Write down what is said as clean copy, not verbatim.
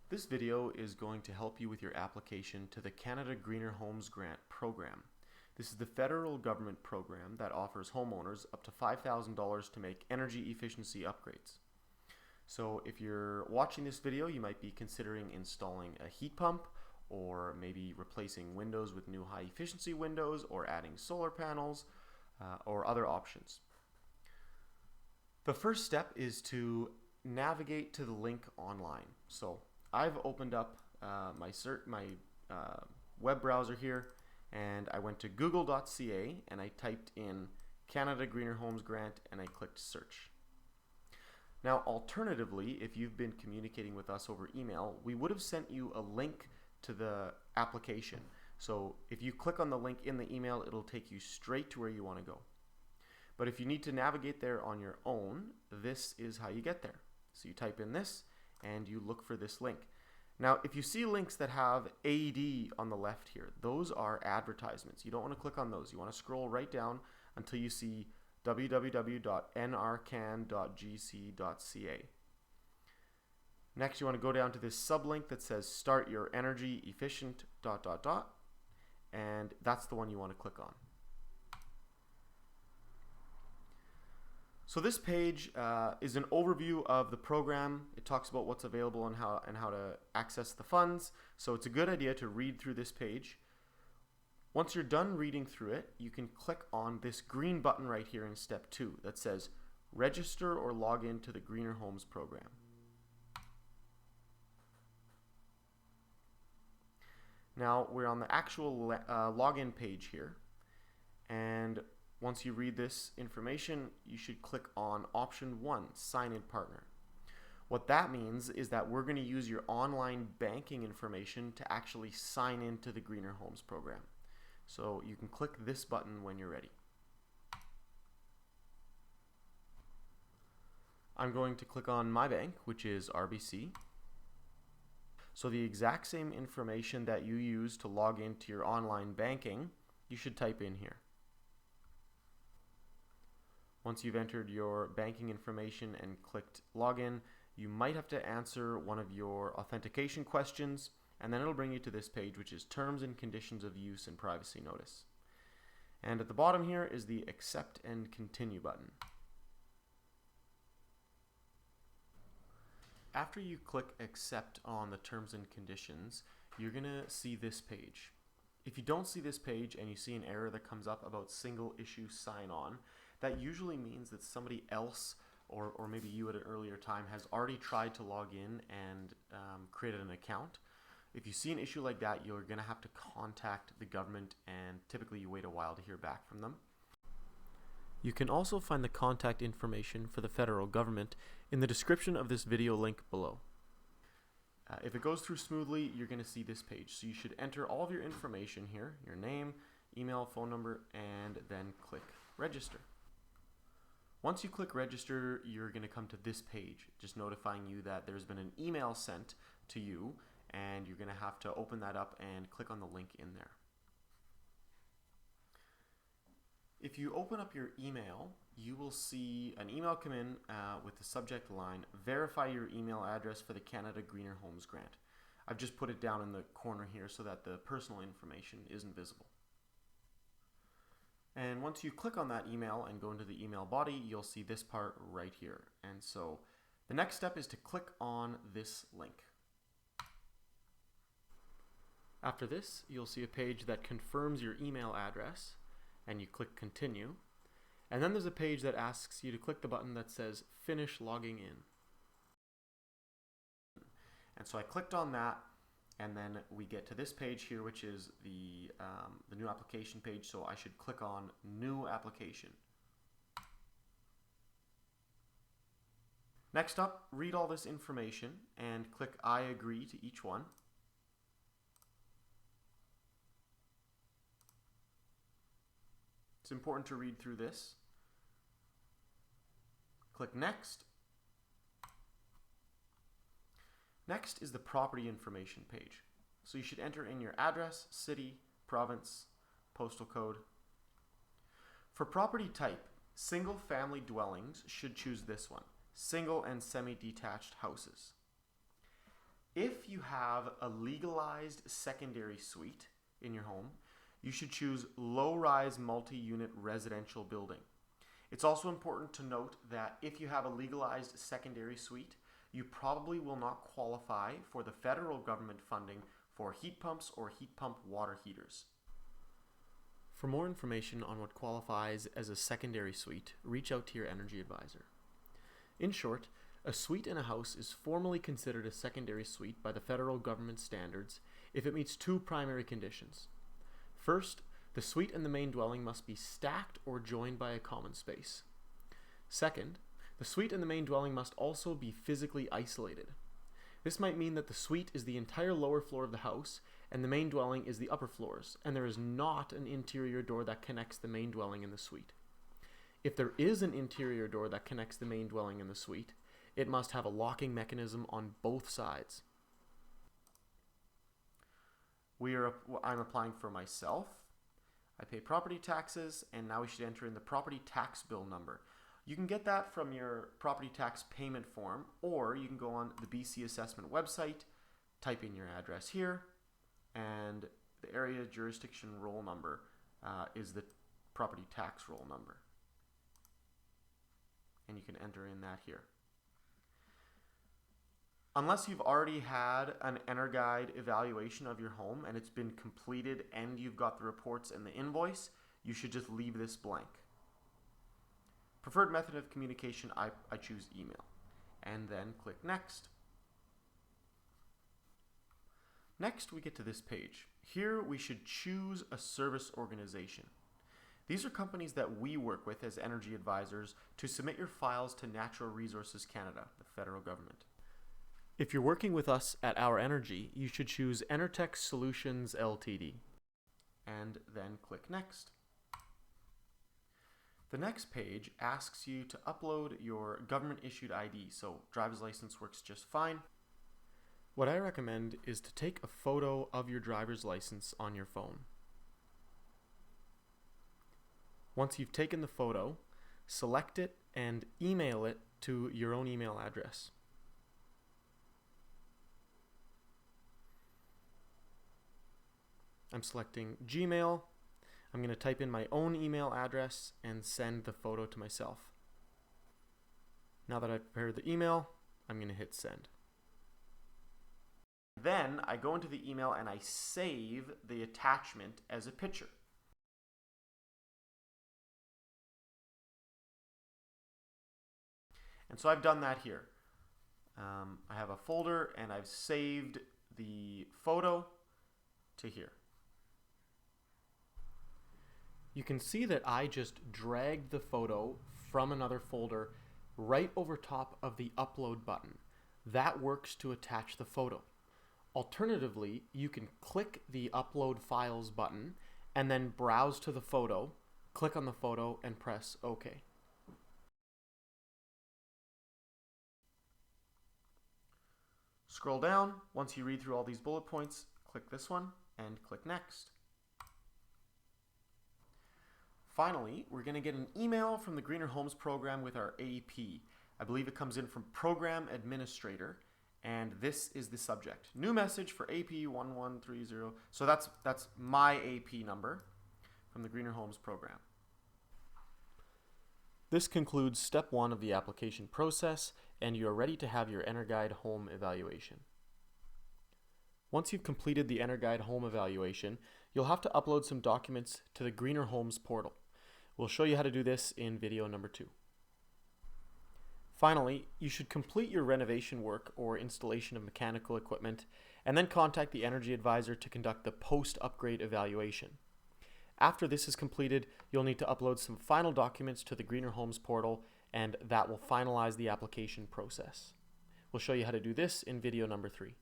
This video is going to help you with your application to the Canada Greener Homes Grant program. This is the federal government program that offers homeowners up to $5,000 to make energy efficiency upgrades. So if you're watching this video, you might be considering installing a heat pump, or maybe replacing windows with new high efficiency windows, or adding solar panels, or other options. The first step is to navigate to the link online. So I've opened up my web browser here, and I went to google.ca and I typed in Canada Greener Homes Grant and I clicked search. Now alternatively, if you've been communicating with us over email, we would have sent you a link to the application. So if you click on the link in the email, it'll take you straight to where you want to go. But if you need to navigate there on your own, this is how you get there. So you type in this and you look for this link. Now, if you see links that have AD on the left here, those are advertisements. You don't want to click on those. You want to scroll right down until you see www.nrcan.gc.ca. Next, you want to go down to this sublink that says start your energy efficient ... and that's the one you want to click on. So this page is an overview of the program. It talks about what's available and how to access the funds. So it's a good idea to read through this page. Once you're done reading through it, you can click on this green button right here in step 2 that says register or log in to the Greener Homes program. Now we're on the actual login page here, and once you read this information, you should click on option 1, sign in partner. What that means is that we're going to use your online banking information to actually sign into the Greener Homes program. So you can click this button when you're ready. I'm going to click on my bank, which is RBC. So the exact same information that you use to log into your online banking, you should type in here. Once you've entered your banking information and clicked login, you might have to answer one of your authentication questions, and then it'll bring you to this page, which is Terms and Conditions of Use and Privacy Notice. And at the bottom here is the Accept and Continue button. After you click Accept on the Terms and Conditions, you're going to see this page. If you don't see this page and you see an error that comes up about single issue sign-on, that usually means that somebody else, or maybe you at an earlier time, has already tried to log in and created an account. If you see an issue like that, you're going to have to contact the government, and typically you wait a while to hear back from them. You can also find the contact information for the federal government in the description of this video link below. If it goes through smoothly, you're going to see this page. So you should enter all of your information here, your name, email, phone number, and then click register. Once you click register, you're going to come to this page, just notifying you that there's been an email sent to you, and you're going to have to open that up and click on the link in there. If you open up your email, you will see an email come in with the subject line, verify your email address for the Canada Greener Homes Grant. I've just put it down in the corner here so that the personal information isn't visible. And once you click on that email and go into the email body, you'll see this part right here. And so the next step is to click on this link. After this, you'll see a page that confirms your email address, and you click continue. And then there's a page that asks you to click the button that says finish logging in. And so I clicked on that, and then we get to this page here, which is the new application page. So I should click on new application. Next up, read all this information and click I agree to each one. It's important to read through this. Click next. Next is the property information page. So you should enter in your address, city, province, postal code. For property type, single family dwellings should choose this one, single and semi-detached houses. If you have a legalized secondary suite in your home, you should choose low-rise multi-unit residential building. It's also important to note that if you have a legalized secondary suite, you probably will not qualify for the federal government funding for heat pumps or heat pump water heaters. For more information on what qualifies as a secondary suite, reach out to your energy advisor. In short, a suite in a house is formally considered a secondary suite by the federal government standards if it meets two primary conditions. First, the suite and the main dwelling must be stacked or joined by a common space. Second, the suite and the main dwelling must also be physically isolated. This might mean that the suite is the entire lower floor of the house and the main dwelling is the upper floors, and there is not an interior door that connects the main dwelling and the suite. If there is an interior door that connects the main dwelling and the suite, it must have a locking mechanism on both sides. I'm applying for myself. I pay property taxes, and now we should enter in the property tax bill number. You can get that from your property tax payment form, or you can go on the BC Assessment website, type in your address here, and the area jurisdiction roll number is the property tax roll number. And you can enter in that here. Unless you've already had an EnerGuide evaluation of your home and it's been completed and you've got the reports and the invoice, you should just leave this blank. Preferred method of communication, I choose email. And then click Next. Next, we get to this page. Here, we should choose a service organization. These are companies that we work with as energy advisors to submit your files to Natural Resources Canada, the federal government. If you're working with us at Our Energy, you should choose Enertech Solutions Ltd. And then click Next. The next page asks you to upload your government-issued ID, so driver's license works just fine. What I recommend is to take a photo of your driver's license on your phone. Once you've taken the photo, select it and email it to your own email address. I'm selecting Gmail. I'm going to type in my own email address and send the photo to myself. Now that I've prepared the email, I'm going to hit send. Then I go into the email and I save the attachment as a picture. And so I've done that here. I have a folder and I've saved the photo to here. You can see that I just dragged the photo from another folder right over top of the upload button. That works to attach the photo. Alternatively, you can click the upload files button and then browse to the photo, click on the photo and press OK. Scroll down. Once you read through all these bullet points, click this one and click Next. Finally, we're going to get an email from the Greener Homes program with our AP. I believe it comes in from Program Administrator, and this is the subject. New message for AP 1130. So that's my AP number from the Greener Homes program. This concludes step 1 of the application process, and you are ready to have your EnerGuide home evaluation. Once you've completed the EnerGuide home evaluation, you'll have to upload some documents to the Greener Homes portal. We'll show you how to do this in video number 2. Finally, you should complete your renovation work or installation of mechanical equipment and then contact the energy advisor to conduct the post-upgrade evaluation. After this is completed, you'll need to upload some final documents to the Greener Homes portal, and that will finalize the application process. We'll show you how to do this in video number 3.